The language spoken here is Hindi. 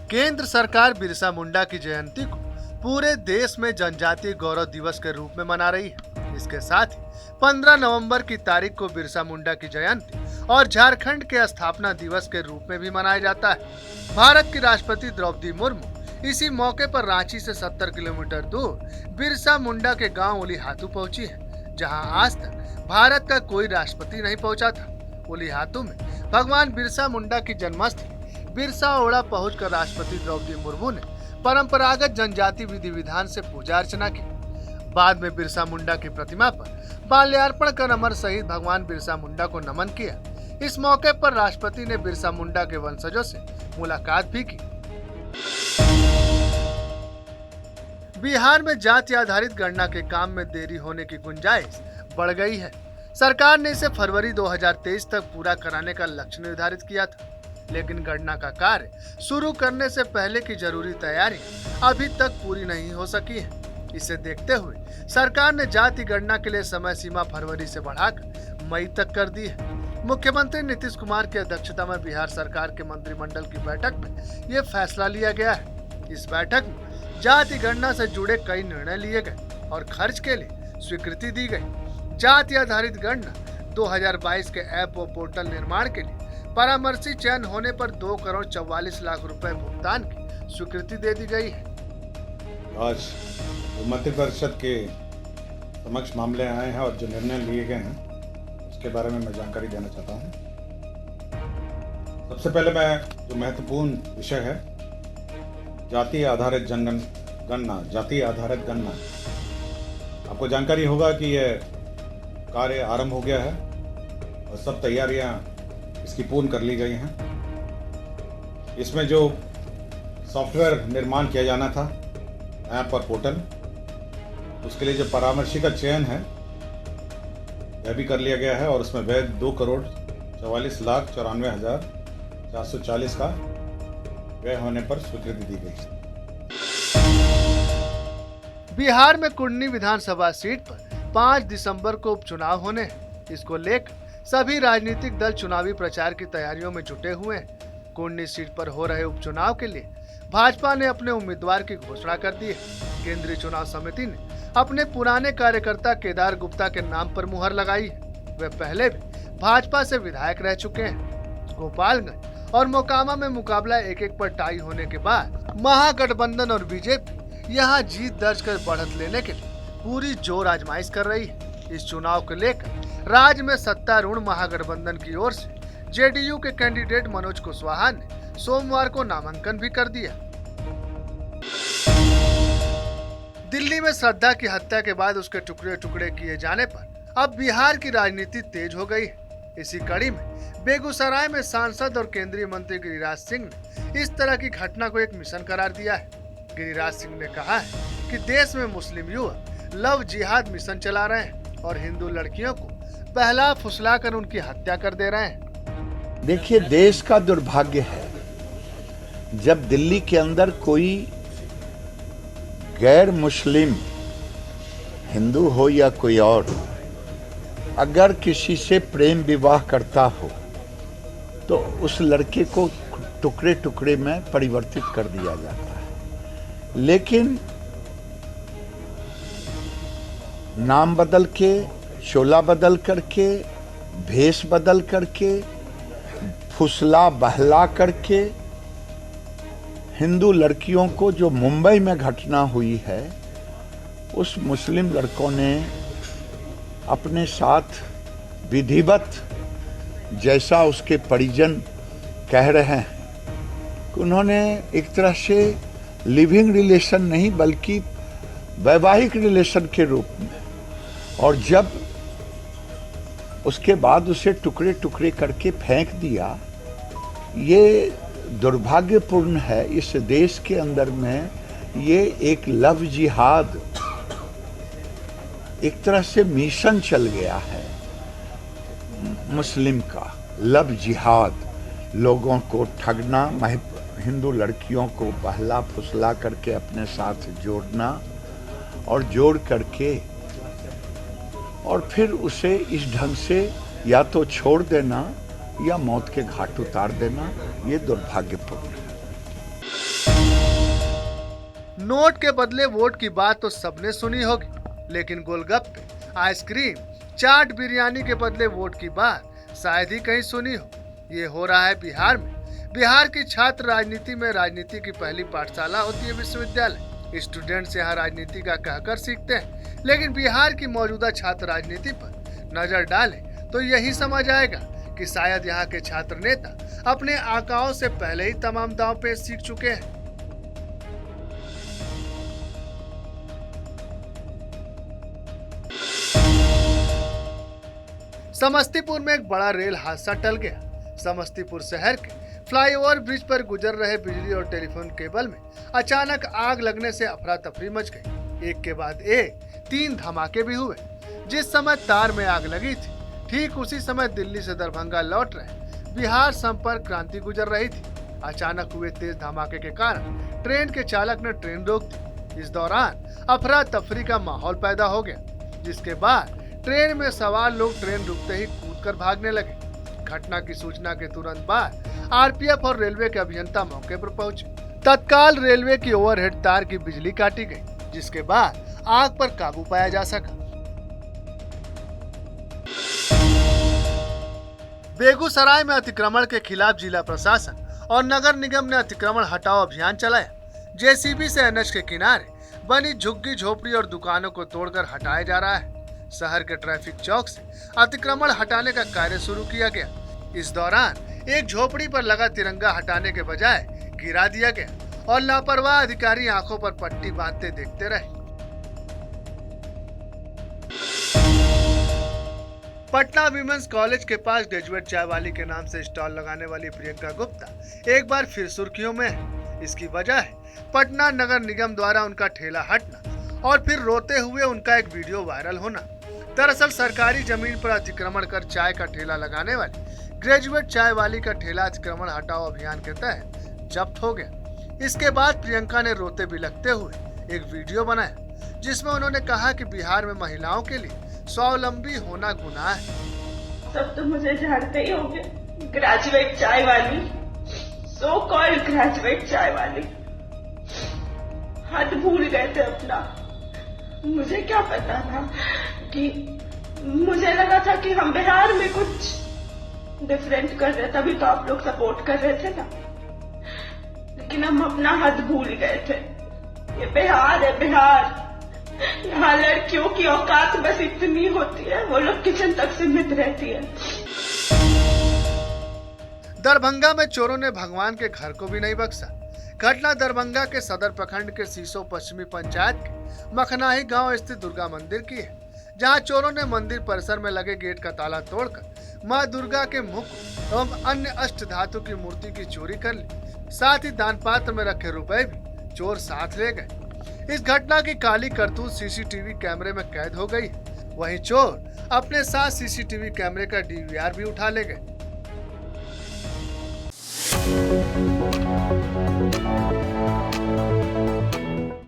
केंद्र सरकार बिरसा मुंडा की जयंती को पूरे देश में जनजातीय गौरव दिवस के रूप में मना रही है। इसके साथ ही 15 नवंबर की तारीख को बिरसा मुंडा की जयंती और झारखंड के स्थापना दिवस के रूप में भी मनाया जाता है। भारत की राष्ट्रपति द्रौपदी मुर्मू इसी मौके पर रांची से 70 किलोमीटर दूर बिरसा मुंडा के गांव उलीहातू पहुंची है, जहां आज तक भारत का कोई राष्ट्रपति नहीं पहुंचा था। उलीहातू में भगवान बिरसा मुंडा की जन्मस्थली बिरसा ओड़ा पहुंचकर राष्ट्रपति द्रौपदी मुर्मू ने परंपरागत जनजाति विधि विधान से पूजा अर्चना की। बाद में बिरसा मुंडा की प्रतिमा पर माल्यार्पण कर अमर शहीद भगवान बिरसा मुंडा को नमन किया। इस मौके पर राष्ट्रपति ने बिरसा मुंडा के वंशजों से मुलाकात भी की। बिहार में जाति आधारित गणना के काम में देरी होने की गुंजाइश बढ़ गई है। सरकार ने इसे फरवरी 2023 तक पूरा कराने का लक्ष्य निर्धारित किया था, लेकिन गणना का कार्य शुरू करने से पहले की जरूरी तैयारी अभी तक पूरी नहीं हो सकी है। इसे देखते हुए सरकार ने जाति गणना के लिए समय सीमा फरवरी से बढ़ाकर मई तक कर दी है। मुख्यमंत्री नीतीश कुमार की अध्यक्षता में बिहार सरकार के मंत्रिमंडल की बैठक में ये फैसला लिया गया है। इस बैठक में जाति गणना से जुड़े कई निर्णय लिए गए और खर्च के लिए स्वीकृति दी गई। जाति आधारित गणना 2022 के ऐप व पोर्टल निर्माण के लिए परामर्शी चयन होने पर 2 करोड़ 44 लाख रुपए भुगतान की स्वीकृति दे दी गई है। आज मंत्रिपरिषद के समक्ष मामले आए हैं और जो निर्णय लिए गए हैं उसके बारे में मैं जानकारी देना चाहता हूं। सबसे पहले मैं जो महत्वपूर्ण विषय है जाति आधारित जनगणना, जाति आधारित गणना, आपको जानकारी होगा कि यह कार्य आरंभ हो गया है और सब तैयारियां इसकी पूर्ण कर ली गई हैं। इसमें जो सॉफ्टवेयर निर्माण किया जाना था ऐप और पोर्टल, उसके लिए जो परामर्शी का चयन है यह भी कर लिया गया है और उसमें व्यय 2 करोड़ 44 लाख 94,440 का व्यय होने पर स्वीकृति दी गई। बिहार में कुंडनी विधानसभा सीट पर 5 दिसंबर को उपचुनाव होने हैं। इसको लेकर सभी राजनीतिक दल चुनावी प्रचार की तैयारियों में जुटे हुए हैं। कुंडनी सीट पर हो रहे उपचुनाव के लिए भाजपा ने अपने उम्मीदवार की घोषणा कर दी है। केंद्रीय चुनाव समिति ने अपने पुराने कार्यकर्ता केदार गुप्ता के नाम पर मुहर लगाई है। वे पहले भी भाजपा से विधायक रह चुके हैं। गोपालगंज और मोकामा में मुकाबला 1-1 पर टाई होने के बाद महागठबंधन और बीजेपी यहाँ जीत दर्ज कर बढ़त लेने के लिए पूरी जोर आजमाइश कर रही है। इस चुनाव को लेकर राज्य में सत्तारूढ़ महागठबंधन की ओर से जेडीयू के कैंडिडेट मनोज कुशवाहा ने सोमवार को नामांकन भी कर दिया। दिल्ली में श्रद्धा की हत्या के बाद उसके टुकड़े टुकड़े किए जाने पर अब बिहार की राजनीति तेज हो गई है। इसी कड़ी में बेगूसराय में सांसद और केंद्रीय मंत्री गिरिराज सिंह ने इस तरह की घटना को एक मिशन करार दिया है। गिरिराज सिंह ने कहा है कि देश में मुस्लिम युवक लव जिहाद मिशन चला रहे हैं और हिंदू लड़कियों को बहला फुसला कर उनकी हत्या कर दे रहे हैं। देखिए, देश का दुर्भाग्य है जब दिल्ली के अंदर कोई गैर मुस्लिम, हिंदू हो या कोई और, अगर किसी से प्रेम विवाह करता हो तो उस लड़के को टुकड़े टुकड़े में परिवर्तित कर दिया जाता है। लेकिन नाम बदल के, शोला बदल करके, भेष बदल करके, फुसला बहला करके हिंदू लड़कियों को, जो मुंबई में घटना हुई है, उस मुस्लिम लड़कों ने अपने साथ विधिवत, जैसा उसके परिजन कह रहे हैं कि उन्होंने एक तरह से लिविंग रिलेशन नहीं बल्कि वैवाहिक रिलेशन के रूप में, और जब उसके बाद उसे टुकड़े टुकड़े करके फेंक दिया, ये दुर्भाग्यपूर्ण है। इस देश के अंदर में ये एक लव जिहाद, एक तरह से मिशन चल गया है मुस्लिम का। लव जिहाद, लोगों को ठगना, हिंदू लड़कियों को बहला फुसला करके अपने साथ जोड़ना और जोड़ करके और फिर उसे इस ढंग से या तो छोड़ देना या मौत के घाट उतार देना, ये दुर्भाग्यपूर्ण है। नोट के बदले वोट की बात तो सबने सुनी होगी, लेकिन गोलगप्पे, आइसक्रीम, चाट, बिरयानी के बदले वोट की बात शायद ही कहीं सुनी हो। ये हो रहा है बिहार में। बिहार की छात्र राजनीति में राजनीति की पहली पाठशाला होती है विश्वविद्यालय। स्टूडेंट्स यहाँ राजनीति का कहकर सीखते हैं, लेकिन बिहार की मौजूदा छात्र राजनीति पर नजर डालें तो यही समझ आएगा कि शायद यहाँ के छात्र नेता अपने आकाओं से पहले ही तमाम दांव पेच सीख चुके हैं। समस्तीपुर में एक बड़ा रेल हादसा टल गया। समस्तीपुर शहर के फ्लाईओवर ब्रिज पर गुजर रहे बिजली और टेलीफोन केबल में अचानक आग लगने से अफरा तफरी मच गई। एक के बाद एक 3 धमाके भी हुए। जिस समय तार में आग लगी थी, ठीक उसी समय दिल्ली से दरभंगा लौट रहे बिहार संपर्क क्रांति गुजर रही थी। अचानक हुए तेज धमाके के कारण ट्रेन के चालक ने ट्रेन रोक दी। इस दौरान अफरा तफरी का माहौल पैदा हो गया, जिसके बाद ट्रेन में सवार लोग ट्रेन रुकते ही कूदकर भागने लगे। घटना की सूचना के तुरंत बाद आरपीएफ और रेलवे के अभियंता मौके पर पहुंचे। तत्काल रेलवे की ओवरहेड तार की बिजली काटी गई, जिसके बाद आग पर काबू पाया जा सका। बेगूसराय में अतिक्रमण के खिलाफ जिला प्रशासन और नगर निगम ने अतिक्रमण हटाओ अभियान चलाया। जेसीबी से एनएच के किनारे बनी झुग्गी झोपड़ी और दुकानों को तोड़कर हटाया जा रहा है। शहर के ट्रैफिक चौक से अतिक्रमण हटाने का कार्य शुरू किया गया। इस दौरान एक झोपड़ी पर लगा तिरंगा हटाने के बजाय गिरा दिया गया और लापरवाह अधिकारी आंखों पर पट्टी बांधते देखते रहे। पटना विमेंस कॉलेज के पास ग्रेजुएट चाय वाली के नाम से स्टॉल लगाने वाली प्रियंका गुप्ता एक बार फिर सुर्खियों में है। इसकी वजह है पटना नगर निगम द्वारा उनका ठेला हटना और फिर रोते हुए उनका एक वीडियो वायरल होना। दरअसल सरकारी जमीन पर अतिक्रमण कर चाय का ठेला लगाने वाली ग्रेजुएट चाय वाली का ठेला अतिक्रमण हटाओ अभियान के तहत जब्त हो गया। इसके बाद प्रियंका ने रोते बिलखते हुए एक वीडियो बनाया, जिसमें उन्होंने कहा कि बिहार में महिलाओं के लिए स्वावलंबी होना गुनाह है। सब तो मुझे जानते ही होंगे, ग्रेजुएट चाय वाली, सो कॉल्ड ग्रेजुएट चाय वाली, हद भूल गए थे अपना। मुझे क्या पता था कि मुझे लगा था कि हम बिहार में कुछ डिफरेंट कर रहे, तभी तो आप लोग सपोर्ट कर रहे थे ना, लेकिन हम अपना हद भूल गए थे। ये बिहार है, बिहार। यहाँ लड़कियों की औकात बस इतनी होती है, वो लोग किचन तक सीमित रहती है। दरभंगा में चोरों ने भगवान के घर को भी नहीं बख्शा। घटना दरभंगा के सदर प्रखंड के सीसो पश्चिमी पंचायत के मखनाही गांव स्थित दुर्गा मंदिर की है, जहां चोरों ने मंदिर परिसर में लगे गेट का ताला तोड़कर मां दुर्गा के मुकुट एवं अन्य अष्ट धातु की मूर्ति की चोरी कर ली। साथ ही दान पात्र में रखे रुपए भी चोर साथ ले गए। इस घटना की काली करतूत सीसीटीवी कैमरे में कैद हो गई। वहीं चोर अपने साथ सीसीटीवी कैमरे का डीवीआर भी उठा ले गए।